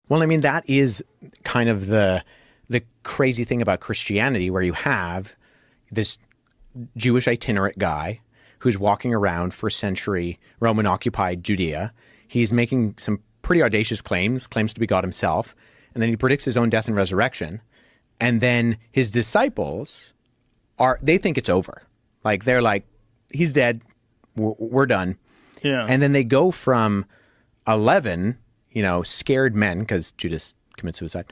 Well, I mean, that is kind of the crazy thing about Christianity, where you have this Jewish itinerant guy who's walking around first century Roman occupied Judea. He's making some pretty audacious claims to be God himself. And then he predicts his own death and resurrection. And then his disciples they think it's over. Like, they're like, he's dead. We're done. Yeah. And then they go from 11, scared men, because Judas commits suicide,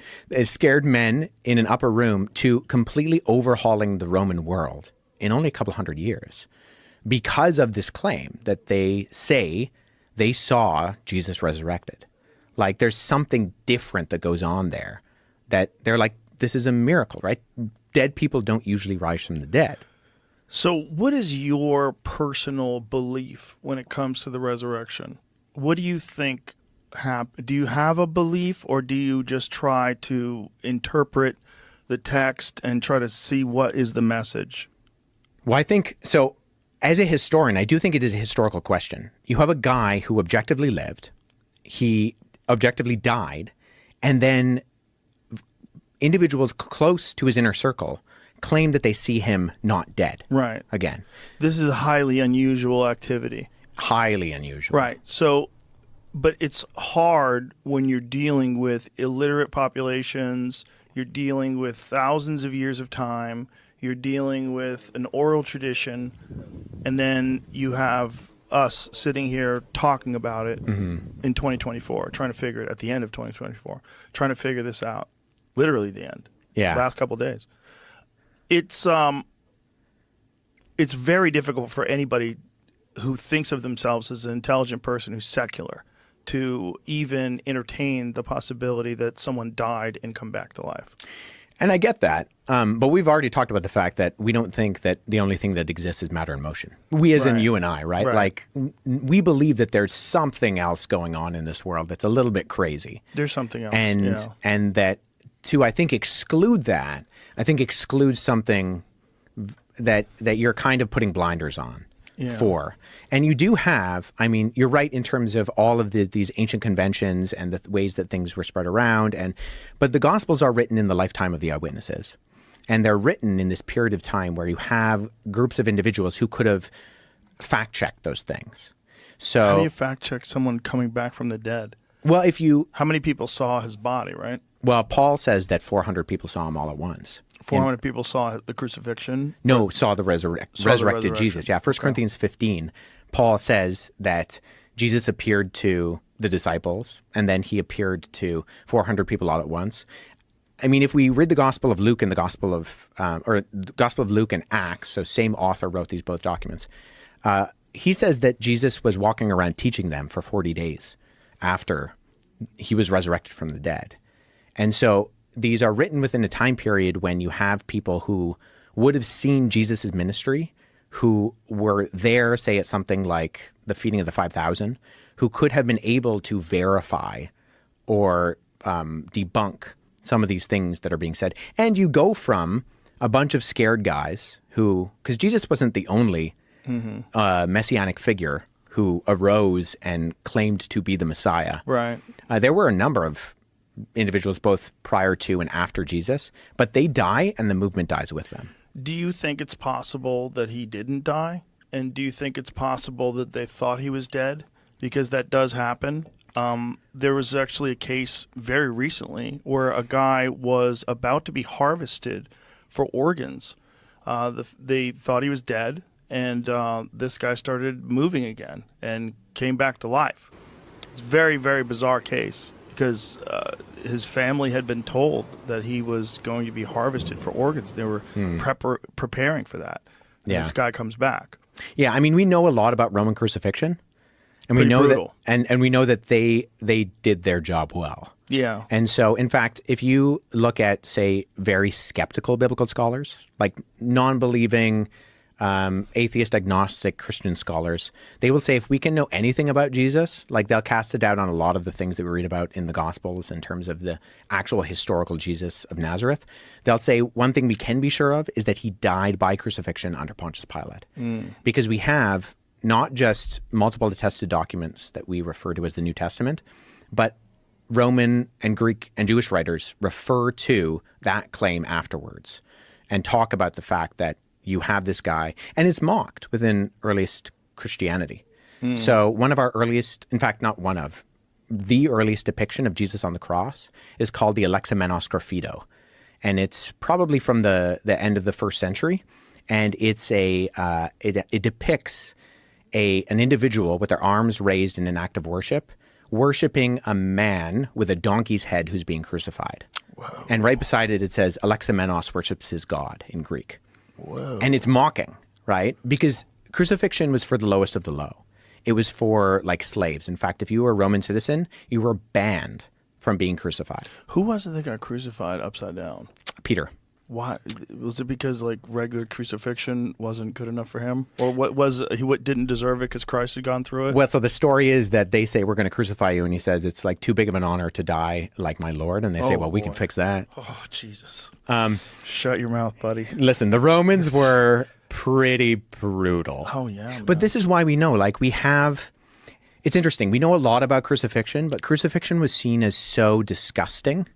scared men in an upper room, to completely overhauling the Roman world in only a couple hundred years, because of this claim that they say they saw Jesus resurrected. Like, there's something different that goes on there, that they're like, this is a miracle, right? Dead people don't usually rise from the dead. So what is your personal belief when it comes to the resurrection? What do you think happened? Do you have a belief, or do you just try to interpret the text and try to see what is the message? Well, I think, so as a historian, I do think it is a historical question. You have a guy who objectively lived, he objectively died, and then individuals close to his inner circle claim that they see him not dead. Right. Again. This is a highly unusual activity. Highly unusual. Right. So, but it's hard when you're dealing with illiterate populations, you're dealing with thousands of years of time, you're dealing with an oral tradition, and then you have us sitting here talking about it in 2024, trying to figure it at the end of 2024, trying to figure this out. Literally the end. Yeah. Last couple of days. It's very difficult for anybody who thinks of themselves as an intelligent person who's secular to even entertain the possibility that someone died and come back to life. And I get that. But we've already talked about the fact that we don't think that the only thing that exists is matter and motion. We as in you and I, right? Like, we believe that there's something else going on in this world that's a little bit crazy. There's something else. And that to, I think, exclude that, I think excludes something that you're kind of putting blinders on for. And you do have, I mean, you're right in terms of all of these ancient conventions and the ways that things were spread around. But the Gospels are written in the lifetime of the eyewitnesses. And they're written in this period of time where you have groups of individuals who could have fact-checked those things. So how do you fact-check someone coming back from the dead? Well, how many people saw his body, right? Well, Paul says that 400 people saw him all at once. 400 people saw the crucifixion? No, saw the resurrected Jesus. Yeah, 1 Corinthians 15, Paul says that Jesus appeared to the disciples, and then he appeared to 400 people all at once. I mean, if we read the Gospel of Luke and the Gospel of Luke and Acts, so same author wrote these both documents, he says that Jesus was walking around teaching them for 40 days after he was resurrected from the dead. And so these are written within a time period when you have people who would have seen Jesus's ministry, who were there, say, at something like the feeding of the 5,000, who could have been able to verify or debunk some of these things that are being said. And you go from a bunch of scared guys who, because Jesus wasn't the only messianic figure who arose and claimed to be the Messiah. Right. There were a number of individuals both prior to and after Jesus, but they die and the movement dies with them. Do you think it's possible that he didn't die? And do you think it's possible that they thought he was dead? Because that does happen. There was actually a case very recently where a guy was about to be harvested for organs. They thought he was dead, and this guy started moving again and came back to life. It's a very, very bizarre case because his family had been told that he was going to be harvested for organs. They were preparing for that. And this guy comes back. Yeah, I mean, we know a lot about Roman crucifixion. And we know brutal. that, and we know that they did their job well. Yeah. And so, in fact, if you look at, say, very skeptical biblical scholars, like non-believing, atheist, agnostic Christian scholars, they will say if we can know anything about Jesus, like they'll cast a doubt on a lot of the things that we read about in the Gospels in terms of the actual historical Jesus of Nazareth. They'll say one thing we can be sure of is that he died by crucifixion under Pontius Pilate. Because we have not just multiple attested documents that we refer to as the New Testament, but Roman and Greek and Jewish writers refer to that claim afterwards and talk about the fact that you have this guy, and it's mocked within earliest Christianity. So one of our earliest, in fact, not one of, the earliest depiction of Jesus on the cross is called the Alexamenos Graphido. And it's probably from the end of the first century. And it's it depicts an individual with their arms raised in an act of worship, worshiping a man with a donkey's head who's being crucified. Whoa. And right beside it, it says Alexamenos worships his God in Greek. Whoa. And it's mocking, right? Because crucifixion was for the lowest of the low. It was for like slaves. In fact, if you were a Roman citizen, you were banned from being crucified. Who was it that got crucified upside down? Peter. Why? Was it because like regular crucifixion wasn't good enough for him? Or what didn't deserve it because Christ had gone through it? Well, so the story is that they say, we're going to crucify you. And he says, it's like too big of an honor to die like my Lord. And they say, well, we can fix that. Oh, Jesus. Shut your mouth, buddy. Listen, the Romans were pretty brutal. Oh, yeah. Man. But this is why we know, like it's interesting. We know a lot about crucifixion, but crucifixion was seen as so disgusting.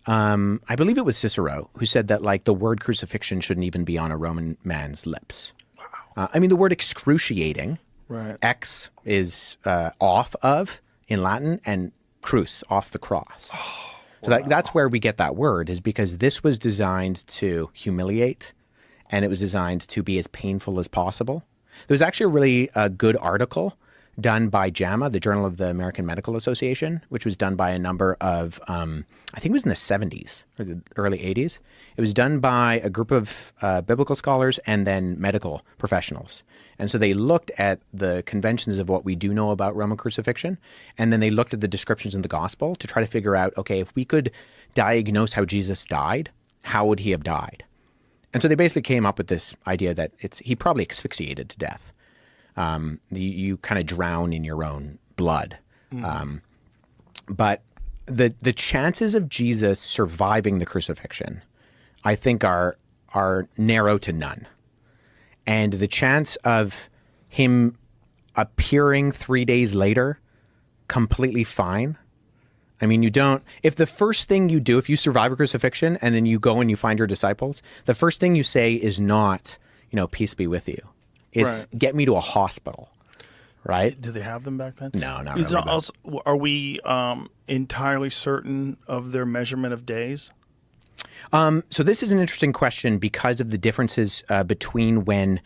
I believe it was Cicero who said that like the word crucifixion shouldn't even be on a Roman man's lips. Wow. I mean, the word excruciating, right. X is off of in Latin, and crus, off the cross. Oh, so that's where we get that word, is because this was designed to humiliate, and it was designed to be as painful as possible. There was actually a really good article done by JAMA, the Journal of the American Medical Association, which was done by a number of, I think it was in the 70s or the early 80s. It was done by a group of biblical scholars and then medical professionals. And so they looked at the conventions of what we do know about Roman crucifixion, and then they looked at the descriptions in the gospel to try to figure out, okay, if we could diagnose how Jesus died, how would he have died? And so they basically came up with this idea that he probably asphyxiated to death. You kind of drown in your own blood. But the chances of Jesus surviving the crucifixion, I think, are narrow to none. And the chance of him appearing 3 days later completely fine, I mean, if the first thing you do, if you survive a crucifixion and then you go and you find your disciples, the first thing you say is not, peace be with you. It's right. Get me to a hospital, right? Did they have them back then? No, not really. Also, are we entirely certain of their measurement of days? So this is an interesting question because of the differences between when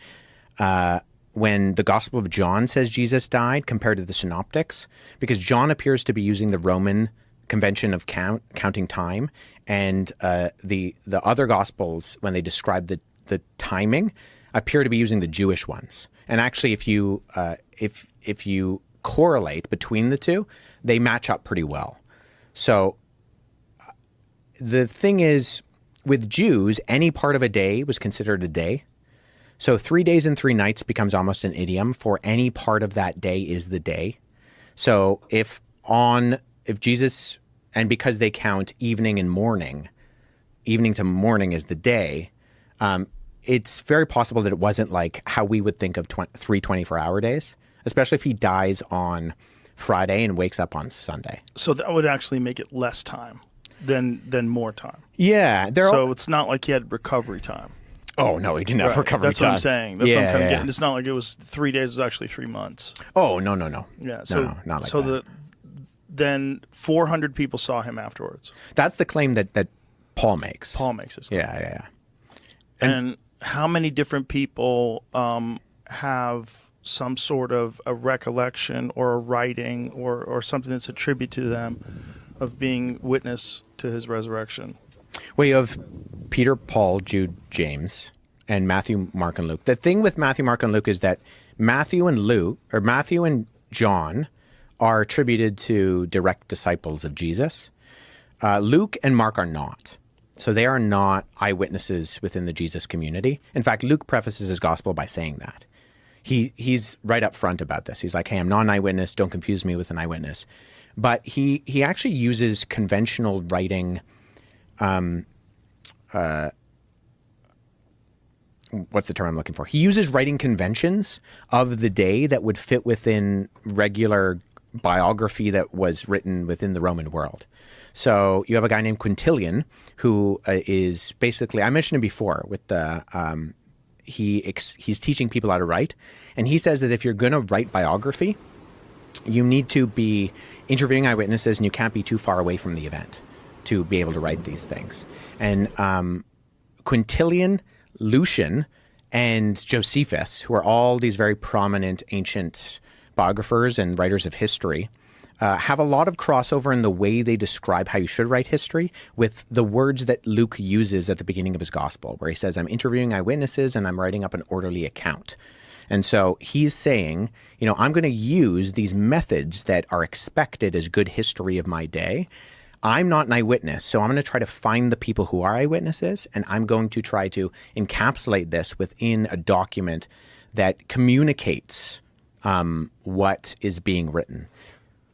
the Gospel of John says Jesus died compared to the Synoptics, because John appears to be using the Roman convention of counting time, and the other Gospels, when they describe the timing, appear to be using the Jewish ones. And actually, if you correlate between the two, they match up pretty well. So the thing is, with Jews, any part of a day was considered a day. So 3 days and 3 nights becomes almost an idiom for any part of that day is the day. So if Jesus, and because they count evening and morning, evening to morning is the day, it's very possible that it wasn't like how we would think of 3 24-hour days, especially if he dies on Friday and wakes up on Sunday. So that would actually make it less time than more time. Yeah. It's not like he had recovery time. Oh, no, he didn't have recovery That's time. what I'm saying. That's what I'm kind of getting. It's not like it was 3 days. It was actually 3 months. Oh, no. Yeah. No, not like that. Then 400 people saw him afterwards. That's the claim that Paul makes. Paul makes his claim. Yeah. And how many different people have some sort of a recollection or a writing or something that's attributed to them of being witness to his resurrection? Well, you have Peter, Paul, Jude, James, and Matthew, Mark, and Luke. The thing with Matthew, Mark, and Luke is that Matthew and John are attributed to direct disciples of Jesus. Luke and Mark are not. So they are not eyewitnesses within the Jesus community. In fact, Luke prefaces his gospel by saying that. He's right up front about this. He's like, hey, I'm not an eyewitness. Don't confuse me with an eyewitness. But he actually uses conventional writing. What's the term I'm looking for? He uses writing conventions of the day that would fit within regular biography that was written within the Roman world. So you have a guy named Quintilian who is basically, I mentioned him before, with the he's teaching people how to write, and he says that if you're going to write biography, you need to be interviewing eyewitnesses, and you can't be too far away from the event to be able to write these things. And Quintilian, Lucian, and Josephus, who are all these very prominent ancient biographers and writers of history, have a lot of crossover in the way they describe how you should write history with the words that Luke uses at the beginning of his gospel, where he says, I'm interviewing eyewitnesses and I'm writing up an orderly account. And so he's saying, I'm going to use these methods that are expected as good history of my day. I'm not an eyewitness, so I'm going to try to find the people who are eyewitnesses, and I'm going to try to encapsulate this within a document that communicates what is being written.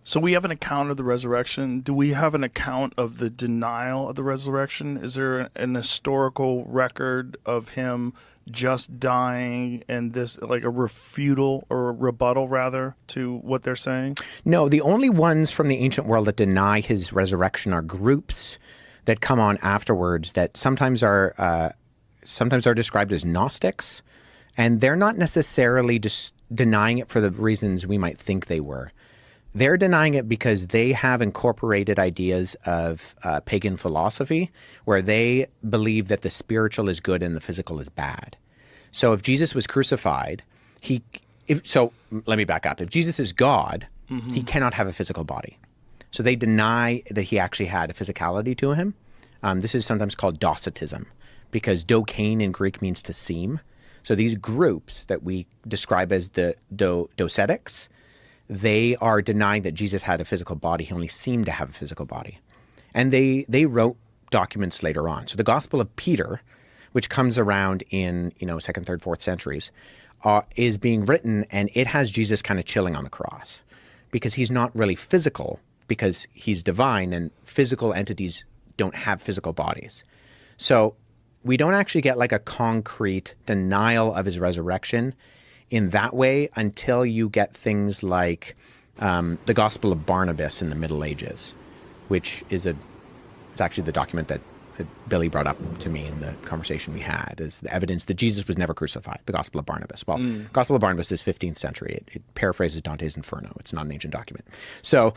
So we have an account of the resurrection. Do we have an account of the denial of the resurrection? Is there an historical record of him just dying and this, like a refutal or a rebuttal rather to what they're saying? No, the only ones from the ancient world that deny his resurrection are groups that come on afterwards that sometimes are described as Gnostics, and they're not necessarily just denying it for the reasons we might think they were. They're denying it because they have incorporated ideas of pagan philosophy where they believe that the spiritual is good and the physical is bad. So if Jesus was crucified, let me back up. If Jesus is God, he cannot have a physical body. So they deny that he actually had a physicality to him. This is sometimes called Docetism because dokein in Greek means to seem. So these groups that we describe as the docetics, they are denying that Jesus had a physical body. He only seemed to have a physical body. And they wrote documents later on. So the Gospel of Peter, which comes around in, 2nd, 3rd, 4th centuries, is being written, and it has Jesus kind of chilling on the cross because he's not really physical because he's divine, and physical entities don't have physical bodies. So we don't actually get like a concrete denial of his resurrection in that way until you get things like the Gospel of Barnabas in the Middle Ages, which is it's actually the document that Billy brought up to me in the conversation we had, is the evidence that Jesus was never crucified, the Gospel of Barnabas. Well, Gospel of Barnabas is 15th century. It paraphrases Dante's Inferno. It's not an ancient document. So,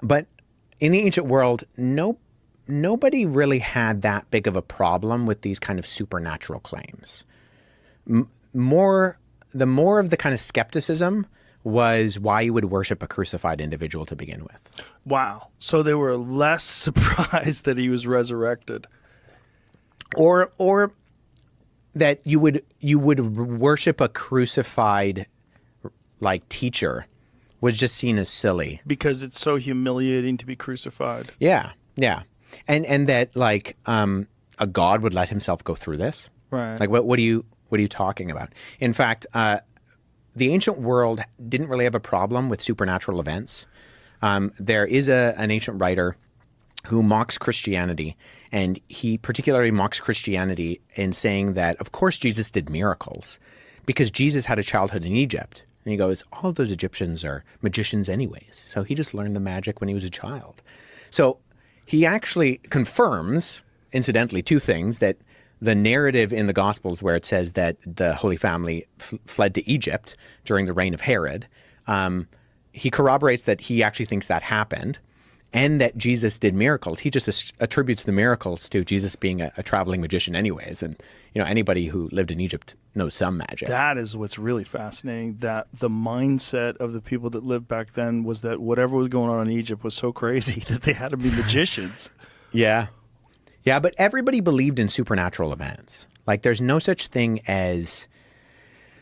but in the ancient world, nobody really had that big of a problem with these kind of supernatural claims. The more of the kind of skepticism was why you would worship a crucified individual to begin with. Wow. So they were less surprised that he was resurrected. Or that you would worship a crucified like teacher was just seen as silly. Because it's so humiliating to be crucified. Yeah. Yeah. And that like a God would let himself go through this. Right. Like what are you talking about? In fact, the ancient world didn't really have a problem with supernatural events. There is an ancient writer who mocks Christianity, and he particularly mocks Christianity in saying that, of course, Jesus did miracles because Jesus had a childhood in Egypt. And he goes, all of those Egyptians are magicians anyways. So he just learned the magic when he was a child. So he actually confirms, incidentally, two things: that the narrative in the Gospels where it says that the Holy Family fled to Egypt during the reign of Herod, he corroborates that he actually thinks that happened and that Jesus did miracles. He just attributes the miracles to Jesus being a traveling magician anyways. And, anybody who lived in Egypt knows some magic. That is what's really fascinating, that the mindset of the people that lived back then was that whatever was going on in Egypt was so crazy that they had to be magicians. Yeah. Yeah, but everybody believed in supernatural events. Like there's no such thing as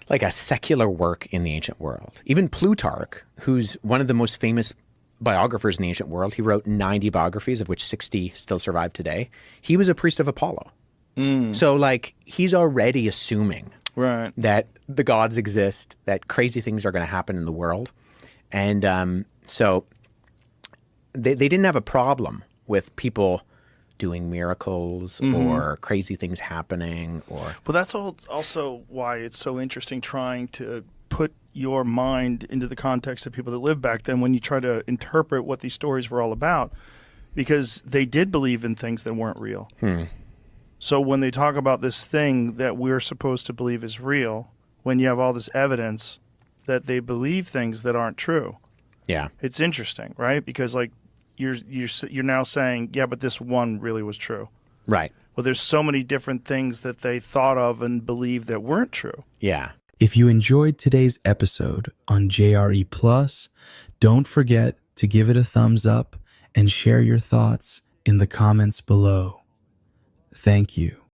like a secular work in the ancient world. Even Plutarch, who's one of the most famous biographers in the ancient world, he wrote 90 biographies, of which 60 still survive today. He was a priest of Apollo. So like he's already assuming that the gods exist, that crazy things are going to happen in the world. And so they didn't have a problem with people doing miracles or crazy things happening. Well, that's also why it's so interesting trying to put your mind into the context of people that lived back then when you try to interpret what these stories were all about, because they did believe in things that weren't real. So when they talk about this thing that we're supposed to believe is real, when you have all this evidence that they believe things that aren't true, Yeah. it's interesting, right? Because like you're now saying, yeah, but this one really was true. Right. Well, there's so many different things that they thought of and believed that weren't true. Yeah. If you enjoyed today's episode on JRE Plus, don't forget to give it a thumbs up and share your thoughts in the comments below. Thank you.